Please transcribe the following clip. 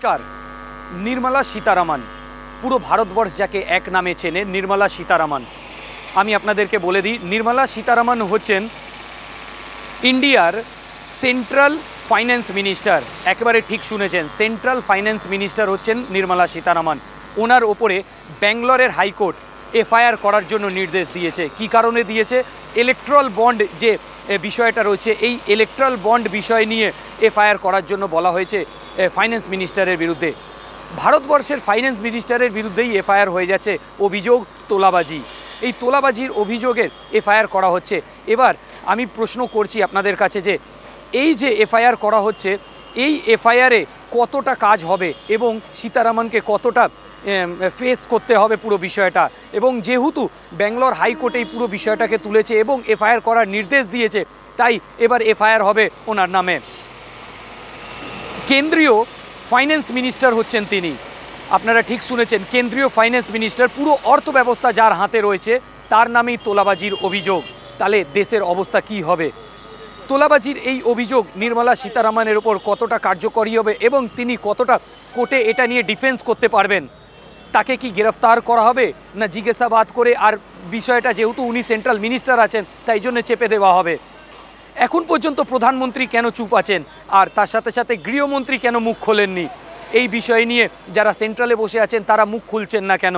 নমস্কার। নির্মলা সীতারামন, পুরো ভারতবর্ষ যাকে এক নামে চেনে নির্মলা সীতারামন। আমি আপনাদেরকে বলে দিই, নির্মলা সীতারামন হচ্ছেন ইন্ডিয়ার সেন্ট্রাল ফাইন্যান্স মিনিস্টার। একেবারে ঠিক শুনেছেন, সেন্ট্রাল ফাইন্যান্স মিনিস্টার হচ্ছেন নির্মলা সীতারামন। ওনার ওপরে ব্যাঙ্গালোরের হাইকোর্ট এফআইআর করার জন্য নির্দেশ দিয়েছে। কি কারণে দিয়েছে? ইলেকট্রাল বন্ড যে বিষয়টা রয়েছে, এই ইলেকট্রাল বন্ড বিষয় নিয়ে এফআইআর করার জন্য বলা হয়েছে ফাইন্যান্স মিনিস্টারের বিরুদ্ধে। ভারতবর্ষের ফাইন্যান্স মিনিস্টারের বিরুদ্ধেই এফআইআর হয়ে যাচ্ছে, অভিযোগ তোলাবাজি। এই তোলাবাজির অভিযোগের এফআইআর করা হচ্ছে। এবার আমি প্রশ্ন করছি আপনাদের কাছে যে এই যে এফআইআর করা হচ্ছে, এই এফআইআরে কতটা কাজ হবে এবং সীতারামনকে কতটা ফেস করতে হবে পুরো বিষয়টা, এবং যেহেতু ব্যাঙ্গালোর হাইকোর্টে এই পুরো বিষয়টাকে তুলেছে এবং এফআইআর করার নির্দেশ দিয়েছে, তাই এবার এফআইআর হবে ওনার নামে। কেন্দ্রীয় ফাইন্যান্স মিনিস্টার হচ্ছেন তিনি। আপনারা ঠিক শুনেছেন, কেন্দ্রীয় ফাইন্যান্স মিনিস্টার, পুরো অর্থ ব্যবস্থা যার হাতে রয়েছে তার নামেই তোলাবাজির অভিযোগ। তাহলে দেশের অবস্থা কি হবে? তোলাবাজির এই অভিযোগ নির্মলা সীতারামনের ওপর কতটা কার্যকরী হবে এবং তিনি কতটা কোর্টে এটা নিয়ে ডিফেন্স করতে পারবেন? তাকে কি গ্রেফতার করা হবে, না জিজ্ঞাসাবাদ করে আর বিষয়টা যেহেতু উনি সেন্ট্রাল মিনিস্টার আছেন তাই জন্য চেপে দেওয়া হবে? এখন পর্যন্ত প্রধানমন্ত্রী কেন চুপ আছেন, আর তার সাথে সাথে গৃহমন্ত্রী কেন মুখ খোলেননি? এই বিষয় নিয়ে যারা সেন্ট্রালে বসে আছেন তারা মুখ খুলছেন না কেন?